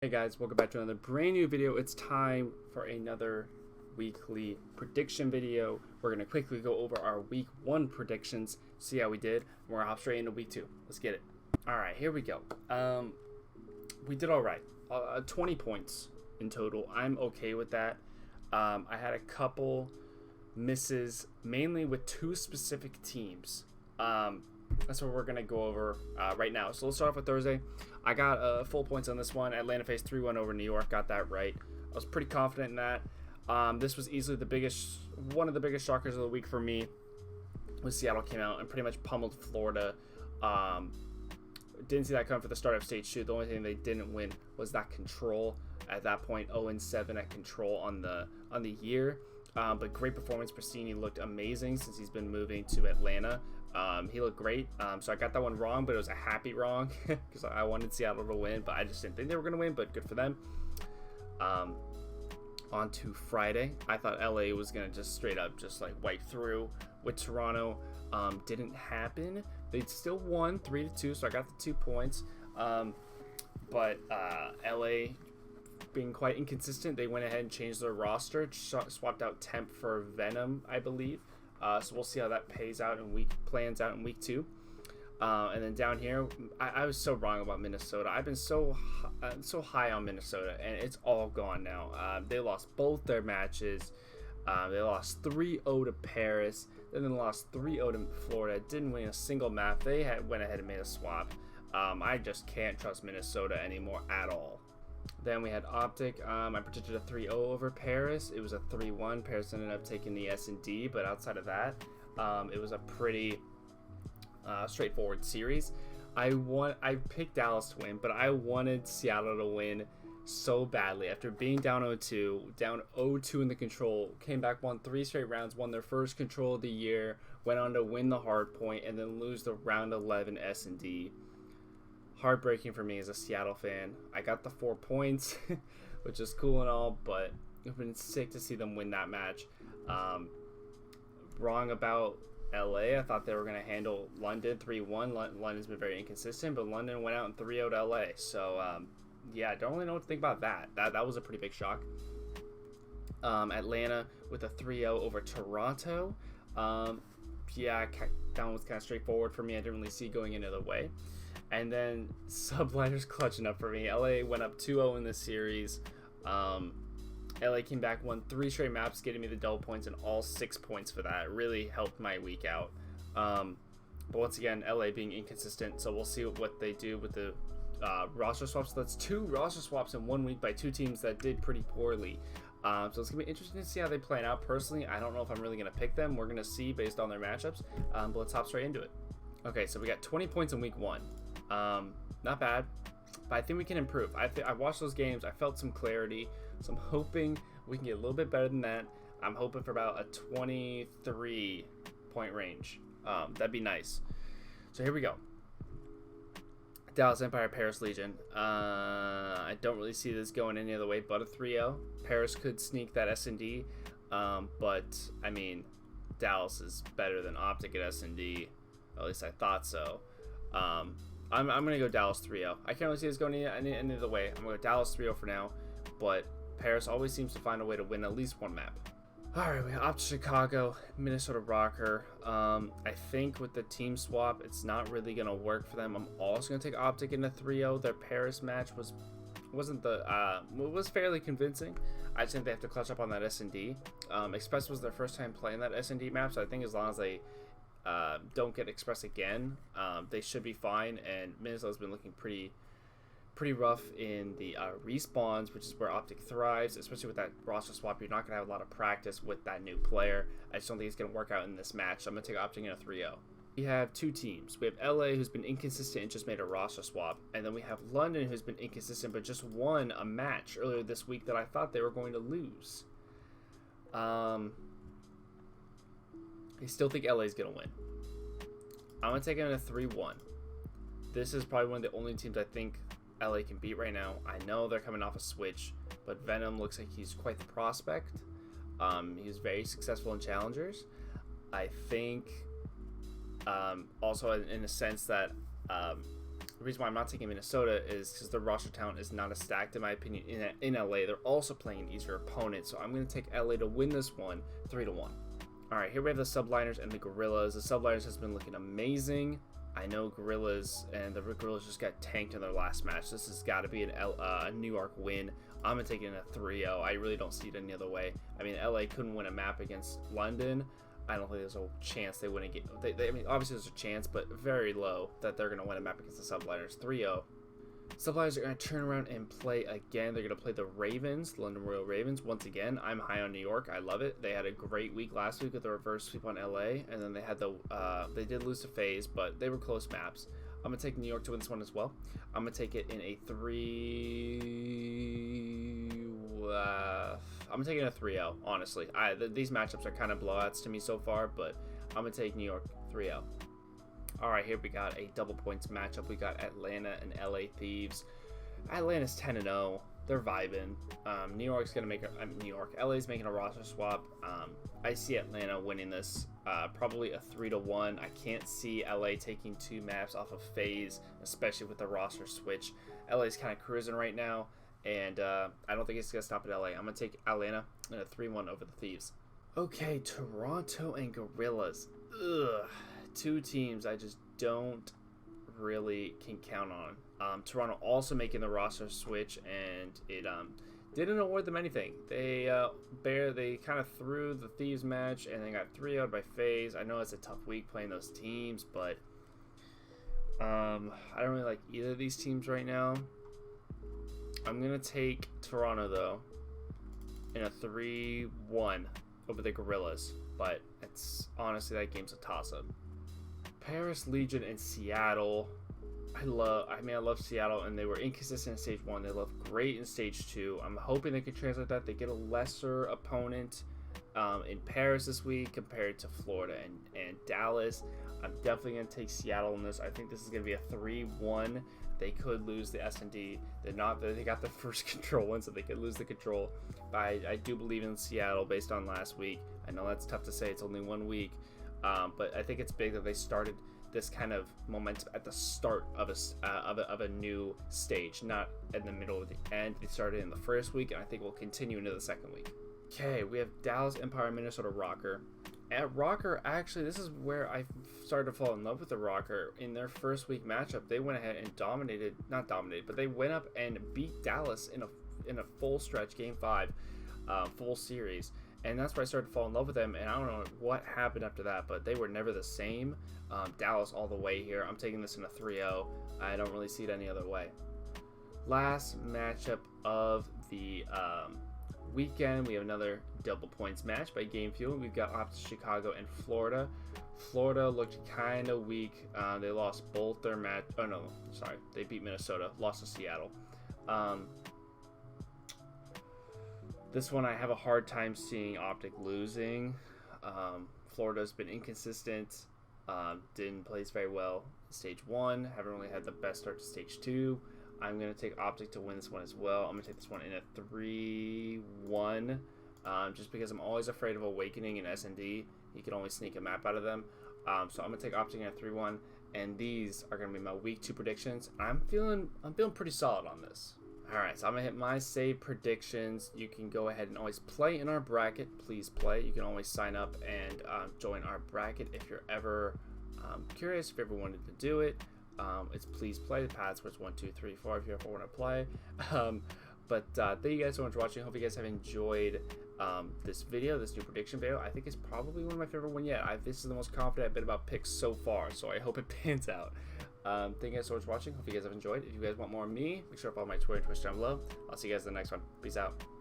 Hey guys, welcome back to another brand new video. It's time for another weekly prediction video. We're going to quickly go over our week 1 predictions, see how we did. We're going to hop straight into week 2. Let's get it. Alright, here we go. We did alright. 20 points in total. I'm okay with that. I had a couple misses, mainly with 2 specific teams. That's what we're going to go over right now. So let's start off with Thursday. I got full points on this one. Atlanta faced 3-1 over New York. Got that right. I was pretty confident in that. This was easily one of the biggest shockers of the week for me. When Seattle came out and pretty much pummeled Florida. Didn't see that coming for the start of stage 2. The only thing they didn't win was that control. At that point, 0-7 at control on the year. But great performance. Pristini looked amazing since he's been moving to Atlanta. He looked great. So I got that one wrong, but it was a happy wrong because I wanted Seattle to win, but I just didn't think they were going to win, but good for them. On to Friday. I thought LA was going to just straight up just like wipe through with Toronto. Didn't happen. They still won 3-2, so I got the 2 points. But LA being quite inconsistent, they went ahead and changed their roster, swapped out Temp for Venom, I believe. So we'll see how that plans out in week 2. And then down here, I was so wrong about Minnesota. I've been so high on Minnesota, and it's all gone now. They lost both their matches. They lost 3-0 to Paris. Then they lost 3-0 to Florida. Didn't win a single map. They went ahead and made a swap. I just can't trust Minnesota anymore at all. Then we had Optic. I predicted a 3-0 over Paris. It was a 3-1. Paris ended up taking the S&D, but outside of that, it was a pretty straightforward series. I picked Dallas to win, but I wanted Seattle to win so badly. After being down 0-2, down 0-2 in the control, came back, won 3 straight rounds, won their first control of the year, went on to win the hard point, and then lose the round 11 S&D. Heartbreaking for me as a Seattle fan. I got the 4 points, which is cool and all, but it's been sick to see them win that match. Wrong about LA. I thought they were going to handle London 3-1. London's been very inconsistent, but London went out and 3-0 to LA. So, yeah, I don't really know what to think about that. That was a pretty big shock. Atlanta with a 3-0 over Toronto. Yeah, that one was kind of straightforward for me. I didn't really see going any other way. And then Subliners clutching up for me. LA went up 2-0 in this series. LA came back, won 3 straight maps, getting me the double points and all 6 points for that. It really helped my week out. But once again, LA being inconsistent, so we'll see what they do with the roster swaps. So that's 2 roster swaps in 1 week by 2 teams that did pretty poorly. So it's going to be interesting to see how they play out. Personally, I don't know if I'm really going to pick them. We're going to see based on their matchups. But let's hop straight into it. Okay, so we got 20 points in week 1. Not bad, but I think we can improve. I watched those games. I felt some clarity, so I'm hoping we can get a little bit better than that. I'm hoping for about a 23 point range. That'd be nice. So here we go. Dallas Empire, Paris Legion. I don't really see this going any other way but a 3-0. Paris could sneak that S&D, but I mean, Dallas is better than Optic at S&D. At least I thought so. I'm going to go Dallas 3-0. I can't really see this going any other way. I'm going to go Dallas 3-0 for now, but Paris always seems to find a way to win at least 1 map. Alright, we opt Chicago, Minnesota Rocker. I think with the team swap, it's not really going to work for them. I'm also going to take Optic in a 3-0. Their Paris match was fairly convincing. I just think they have to clutch up on that S&D. Express was their first time playing that S&D map, so I think as long as they don't get Express again, they should be fine. And Minnesota's been looking pretty rough in the respawns, which is where Optic thrives, especially with that roster swap. You're not going to have a lot of practice with that new player. I just don't think it's going to work out in this match, so I'm going to take Optic in a 3-0. We have 2 teams. We have LA, who's been inconsistent and just made a roster swap, and then we have London, who's been inconsistent but just won a match earlier this week that I thought they were going to lose. I still think LA is going to win. I'm going to take it in a 3-1. This is probably one of the only teams I think LA can beat right now. I know they're coming off a switch, but Venom looks like he's quite the prospect. He was very successful in challengers. I think also in a sense that The reason why I'm not taking Minnesota is because the roster talent is not as stacked, in my opinion, in LA. They're also playing an easier opponent, so I'm going to take LA to win this one 3-1. All right, here we have the Subliners and the Gorillas. The Subliners has been looking amazing. I know Gorillas and the Gorillas just got tanked in their last match. This has got to be a New York win. I'm going to take it in a 3-0. I really don't see it any other way. I mean, LA couldn't win a map against London. I don't think there's a chance they win a game. I mean, obviously there's a chance, but very low that they're going to win a map against the Subliners. 3-0. Subliners are going to turn around and play again. They're going to play the Ravens, the London Royal Ravens. Once again, I'm high on New York. I love it. They had a great week last week with the reverse sweep on LA, and then they had they did lose to FaZe, but they were close maps. I'm going to take New York to win this one as well. I'm going to take it in a 3... I'm taking a 3-0, honestly. These matchups are kind of blowouts to me so far, but I'm going to take New York 3-0. All right, here we got a double points matchup. We got Atlanta and LA Thieves. Atlanta's 10-0. They're vibing. New York's going to make LA's making a roster swap. I see Atlanta winning this probably a 3-1. I can't see LA taking 2 maps off of FaZe, especially with the roster switch. LA's kind of cruising right now. And I don't think it's going to stop at LA. I'm going to take Atlanta in a 3-1 over the Thieves. Okay, Toronto and Gorillas. Ugh. 2 teams I just don't really can count on. Toronto also making the roster switch, and it didn't award them anything. They kind of threw the Thieves match, and they got 3-0'd by FaZe. I know it's a tough week playing those teams, but I don't really like either of these teams right now. I'm going to take Toronto, though, in a 3-1 over the Gorillas. But it's honestly, that game's a toss-up. Paris Legion and Seattle. I love Seattle, and they were inconsistent in Stage 1. They look great in Stage 2. I'm hoping they can translate that. They get a lesser opponent in Paris this week compared to Florida and Dallas. I'm definitely going to take Seattle in this. I think this is going to be a 3-1. They could lose the S&D. They got the first control one, so they could lose the control. But I do believe in Seattle based on last week. I know that's tough to say. It's only 1 week. But I think it's big that they started this kind of momentum at the start of a new stage, not in the middle or the end. They started in the first week, and I think will continue into the second week. Okay, we have Dallas Empire, Minnesota Rocker. At Rocker, actually, this is where I started to fall in love with the Rocker. In their first week matchup, they went ahead and but they went up and beat Dallas in a full stretch, Game 5, full series. And that's where I started to fall in love with them, and I don't know what happened after that, but they were never the same. Dallas all the way here. I'm taking this in a 3-0. I don't really see it any other way. Last matchup of the weekend, we have another double points match by Game Fuel. We've got opposite Chicago and Florida. Florida looked kind of weak. They lost both their match. Oh no, sorry, they beat Minnesota, lost to Seattle. This one I have a hard time seeing Optic losing. Florida's been inconsistent. Didn't place very well in Stage 1. Haven't really had the best start to Stage 2. I'm going to take Optic to win this one as well. I'm going to take this one in a 3-1. Just because I'm always afraid of Awakening and S&D. He can always sneak a map out of them. So I'm going to take Optic in a 3-1. And these are going to be my Week 2 predictions. I'm feeling pretty solid on this. Alright, so I'm going to hit my save predictions. You can go ahead and always play in our bracket. Please play. You can always sign up and join our bracket if you're ever curious, if you ever wanted to do it. It's please play. The password's 1, 2, 3, 4 if you ever want to play. But thank you guys so much for watching. Hope you guys have enjoyed this video, this new prediction video. I think it's probably one of my favorite one yet. This is the most confident I've been about picks so far, so I hope it pans out. Thank you guys so much for watching. Hope you guys have enjoyed. If you guys want more of me, make sure to follow my Twitter and Twitch down below. I'll see you guys in the next one. Peace out.